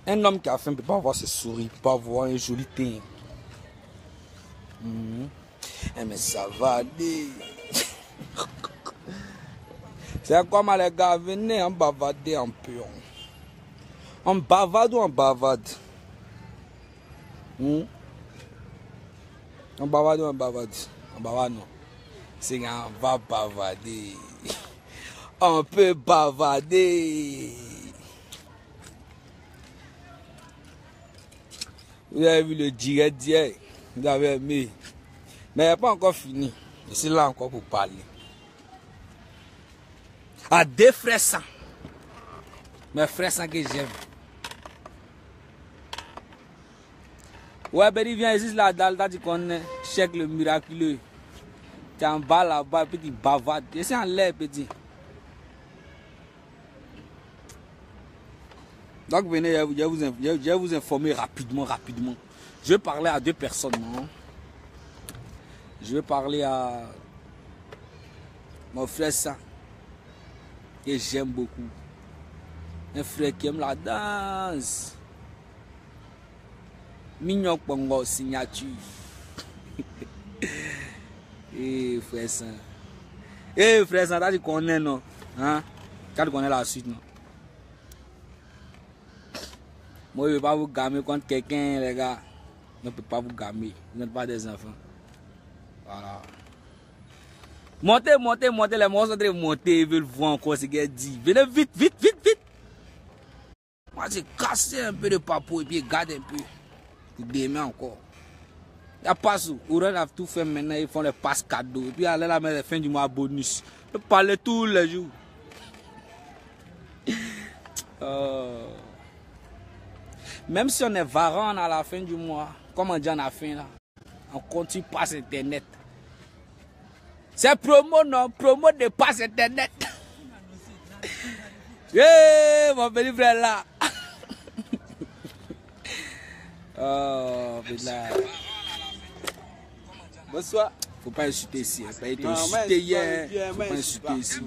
Un homme qui a faim ne peut pas avoir ses souris, ne peut pas avoir un joli teint. Mais ça va aller. C'est comme les gars, venez en bavarder un peu. On bavarde ou on bavarde? On bavarde ou on bavarde? On bavarde non. C'est qu'on va bavarder. On peut bavarder. Vous avez vu le direct d'hier? Vous avez aimé. Mais il n'est pas encore fini. Je suis là encore pour parler. À deux frères sang. Mes frères sang que j'aime. Ouais, Béni, viens ici, la dalle, tu connais. Check le miraculeux. Tu es en bas là-bas, petit bavard. Je suis en l'air, petit. Donc, venez, je vais vous informer rapidement. Je vais parler à deux personnes. Non? Je vais parler à mon frère sang, que j'aime beaucoup. Un frère qui aime la danse. Mignon Pongo signature. Eh frère sang. Eh frère sang, tu connais non? Hein? Tu connais la suite non? Moi je ne vais pas vous gamer contre quelqu'un les gars. Je ne peux pas vous gamer. Vous n'êtes pas des enfants. Voilà. Montez, les monstres sont en train de monter, ils veulent voir encore ce qu'elle dit. Venez vite. Moi j'ai cassé un peu de papo et puis garde un peu. Demain encore. Il n'y a pas ça. Orange a tout fait maintenant, ils font les passes cadeaux. Et puis aller la mettre la fin du mois bonus. Je parle tous les jours. Même si on est varan à la fin du mois, comme on dit à la fin là, on continue passe internet. C'est promo non, promo de passe internet. Yeah, mon petit frère là. Oh, putain. Bonsoir. Faut pas insulter ici. Faut pas insulter hier. Faut pas insulter ici.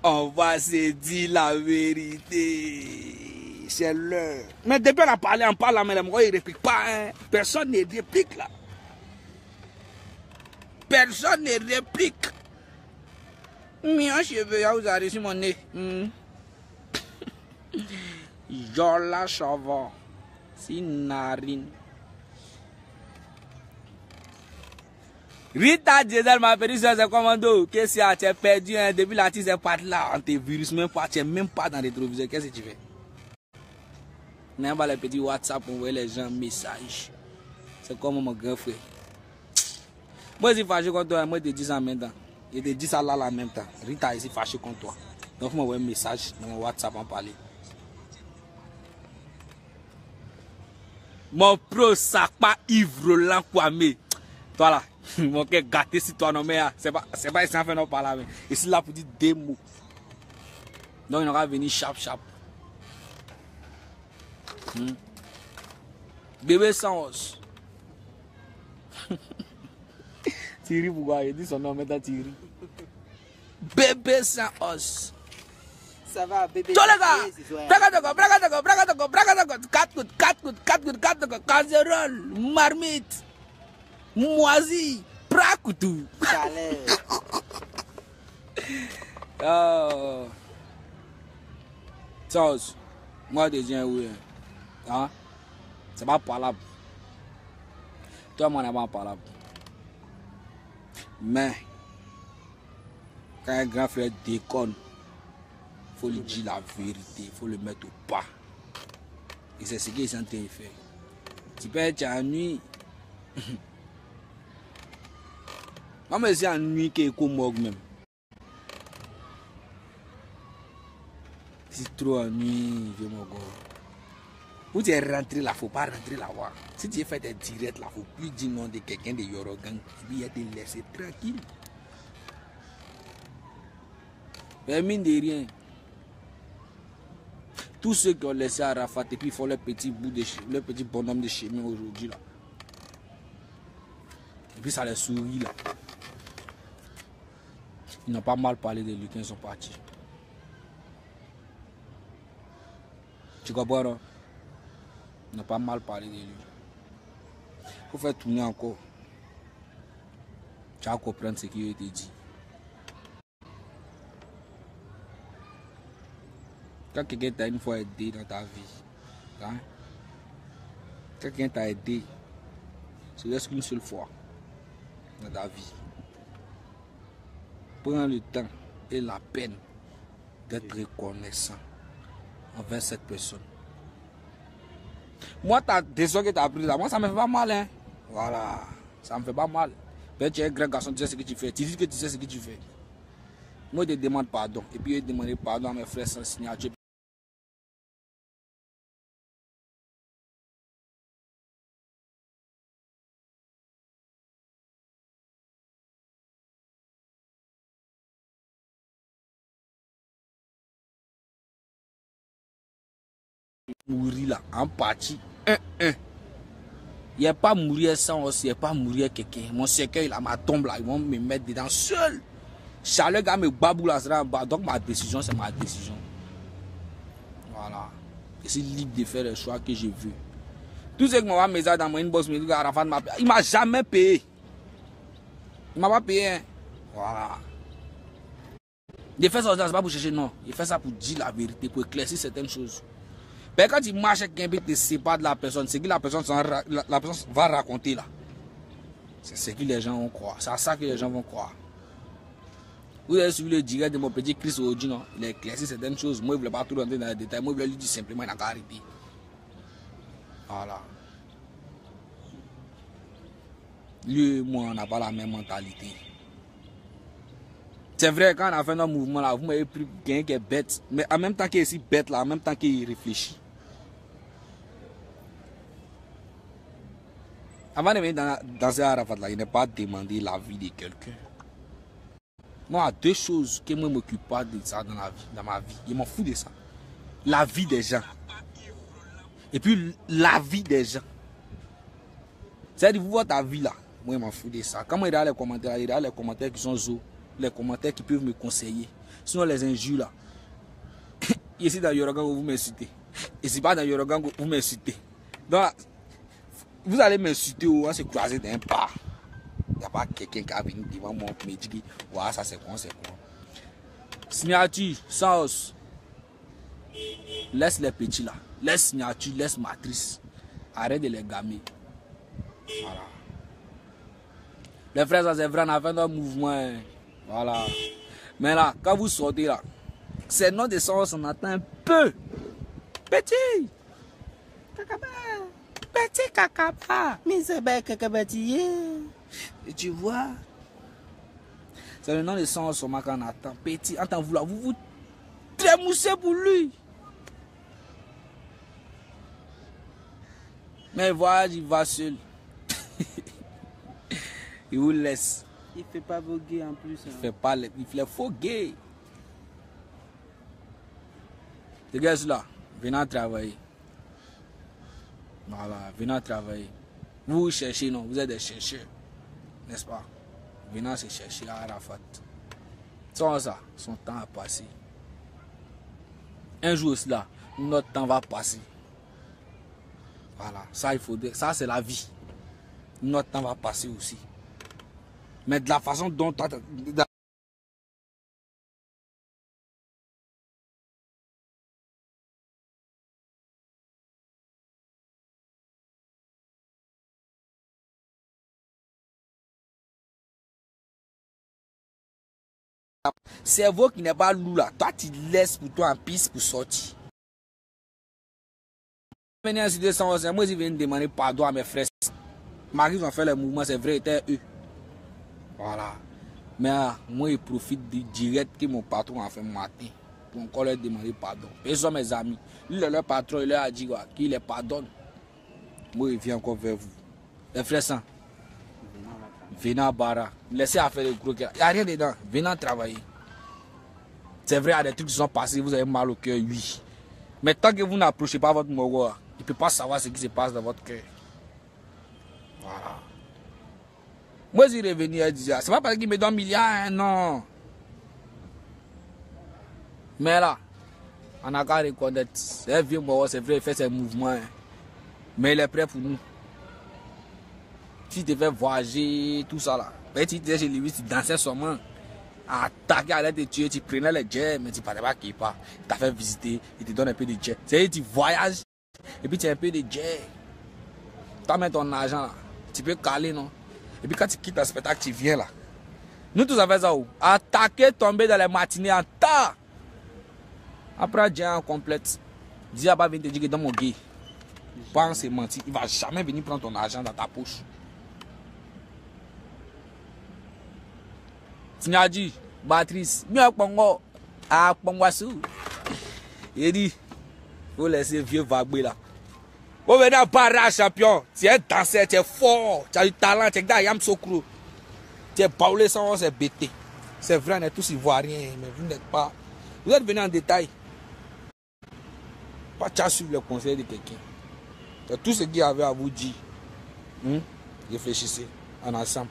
On va se dire la vérité. C'est l'heure. Mais depuis on a parlé, on parle, mais les gens ne répliquent pas. Hein. Personne ne réplique là. Personne ne réplique. Mes cheveux, vous avez reçu mon nez. Jola chava. Si narine. Rita Diesel m'a perdu sur ses commandos. Qu'est-ce que tu as perdu hein? Depuis la tise est partie là. Antivirus, même pas, tu n'es même pas dans les rétroviseur. Qu'est-ce que tu fais? Même pas les petits WhatsApp pour envoyer les gens un message. C'est comme mon grand frère. Moi, je suis fâché contre toi. Moi, je te dis ça en même temps. Je te dis ça là en même temps. Rita est fâché contre toi. Donc, il faut m'envoyer un message dans mon WhatsApp en parler. Mon pro, ça pas ivre là, Kwame. Toi là. Mon cœur gâté si toi non mais c'est pas ici en fait non pas là mais ici là pour dire des mots. Donc il aura venir chap. Bébé sans os. Thierry pourquoi il dit son nom maintenant Thierry. Bébé sans os. Ça va bébé. Tous les gars. Bragatoko. 4 coups, casserole, marmite. Moisi, prakutu. Sauce. Moi, déjà, oui. Hein? C'est pas parlable. Toi, moi, n'est pas parlable. Mais, quand un grand frère déconne, il faut lui dire la vérité. Il faut le mettre au pas. Et c'est ce qu'ils sont en train de faire. Tu peux être en nuit. Maman c'est en nuit qui est comme moi même. Si trop en nuit, je m'en go. Où tu es rentré là, il ne faut pas rentrer là-bas. Si tu fais des directs là, il ne faut plus dire non de quelqu'un de Yorogang. Il faut te laisser tranquille. Mais mine de rien. Tous ceux qui ont laissé Arafat et puis font le petit bout de le petit bonhomme de chemin aujourd'hui là. Et puis ça les sourit là. Ils n'ont pas mal parlé de lui quand ils sont partis. Tu comprends, non? Ils n'ont pas mal parlé de lui. Il faut faire tourner encore. Tu vas comprendre ce qu'il a été dit. Quand quelqu'un t'a une fois aidé dans ta vie, hein? Quelqu'un t'a aidé, c'est juste qu'une seule fois dans ta vie. Prends le temps et la peine d'être reconnaissant envers cette personne. Moi, ta décision que tu as prise là, moi ça me fait pas mal. Hein? Voilà, ça me fait pas mal. Ben, tu es un grand garçon, tu sais ce que tu fais. Tu dis que tu sais ce que tu fais. Moi, je te demande pardon. Et puis, je demande pardon à mes frères sans signature. Mourir là, en partie. Il n'y a pas mourir sans aussi, il n'y a pas mourir quelqu'un. Mon cercueil là, ma tombe là, ils vont me mettre dedans seul. Charles gars me babou là, donc ma décision, c'est ma décision. Voilà. Je suis libre de faire le choix que je veux. Tout ce que mon message dans mon inbox me dit qu'Arafat m'a payé. Il m'a jamais payé. Il m'a pas payé. Hein. Voilà. De faire ça, c'est pas pour chercher, non. Il fait ça pour dire la vérité, pour éclaircir certaines choses. Mais quand tu marches avec quelqu'un et tu te sépares de la personne, c'est que la personne va raconter là. C'est ce que les gens vont croire. C'est à ça que les gens vont croire. Vous avez suivi le direct de mon petit Chris Oji, non? Il a éclairci certaines choses. Moi, je ne voulais pas tout rentrer dans les détails. Moi, je voulais lui dire simplement qu'il n'a qu'à arrêter. Voilà. Lui et moi, on n'a pas la même mentalité. C'est vrai, quand on a fait notre mouvement là, vous m'avez pris quelqu'un qui est bête. Mais en même temps qu'il est si bête là, en même temps qu'il réfléchit. Avant de venir dans ce Arafat là, il n'est pas demandé la vie de quelqu'un. Moi, il y a deux choses qui ne m'occupent pas de ça dans ma vie. Je m'en fous de ça. La vie des gens. Et puis, la vie des gens. C'est-à-dire, vous voyez ta vie là. Moi, je m'en fous de ça. Quand moi, il y a les commentaires qui sont zo, les commentaires qui peuvent me conseiller. Sinon, les injures là. Ici, dans Yorogan, vous m'insultez. Ici, pas dans Yorogan, vous m'insultez. Donc, vous allez m'insulter ou on se croiser d'un pas. Il n'y a pas quelqu'un qui a venu devant moi pour me dire que voilà, ça c'est quoi, c'est quoi. Signature, sans os. Laisse les petits là. Laisse signature, laisse matrice. Arrête de les gamer. Voilà. Les frères, ça c'est vrai, on a fait un mouvement. Voilà. Mais là, quand vous sortez là, c'est notre de sans os, on attend un peu. Petit. Kakaba. Petit kakaba. Mais c'est bien kakabatiye. Et tu vois, c'est le nom de son soma qu'on attend. Petit, entend vouloir vous trémoussez pour lui. Mais voilà, il va seul. Il vous laisse. Il fait pas voguer en plus. Il fait pas il fait faux gay. Les gars là, venez travailler. Voilà, venez travailler. Vous cherchez, non, vous êtes des chercheurs. N'est-ce pas? Venant se chercher à Arafat. Sans ça, son temps a passé. Un jour là, notre temps va passer. Voilà, ça il faut dire, ça c'est la vie. Notre temps va passer aussi. Mais de la façon dont cerveau qui n'est pas lourd là, toi tu laisses pour toi en piste pour sortir. Moi je viens demander pardon à mes frères. Marie ont fait le mouvement, c'est vrai, c'était eux. Voilà. Mais moi je profite du direct que mon patron a fait matin pour encore leur demander pardon. Ils sont mes amis. Leur patron il leur a dit qu'il les pardonne. Moi je viens encore vers vous. Les frères sans. Venez à Bara. Laissez à faire le gros cœur. Il n'y a rien dedans. Venez travailler. C'est vrai, il y a des trucs qui sont passés, vous avez mal au cœur, oui. Mais tant que vous n'approchez pas votre mogo, il ne peut pas savoir ce qui se passe dans votre cœur. Voilà. Moi, je suis revenu et disais, c'est pas parce qu'il me donne milliards, hein, non. Mais là, on a qu'à reconnaître, c'est vieux, c'est vrai, il fait ses mouvements, hein. Mais il est prêt pour nous. Si tu devais voyager, tout ça là, tu étais chez lui, tu dansais seulement, attaquer, allait te tuer, tu prenais les jets, mais tu ne parlais pas qu'il part. Il t'a fait visiter, il te donne un peu de jet. C'est-à-dire, tu voyages, et puis tu as un peu de jet. Tu as mis ton argent là, tu peux caler, non? Et puis quand tu quittes le spectacle, tu viens là. Nous tous avons fait ça où? Attaquer, tomber dans les matinées en tas. Après, Dieu en complète. Dieu va venir te dire que dans mon gay. Pense et mentir. Il ne va jamais venir prendre ton argent dans ta poche. Tu m'as dit, Batrice, mieux Pongo, à Pongoassou. Il dit, il faut laisser vieux vaguer là. Vous venez à Barra champion. Tu es danseur, tu es fort, tu as du talent, tu es Gayam Sokro. Tu es baoulé sans c'est bêté. C'est vrai, on est tous ivoiriens, mais vous n'êtes pas. Vous êtes venus en détail. Pas de suivre le conseil de quelqu'un. C'est tout ce qu'il y avait à vous dire. Réfléchissez en ensemble.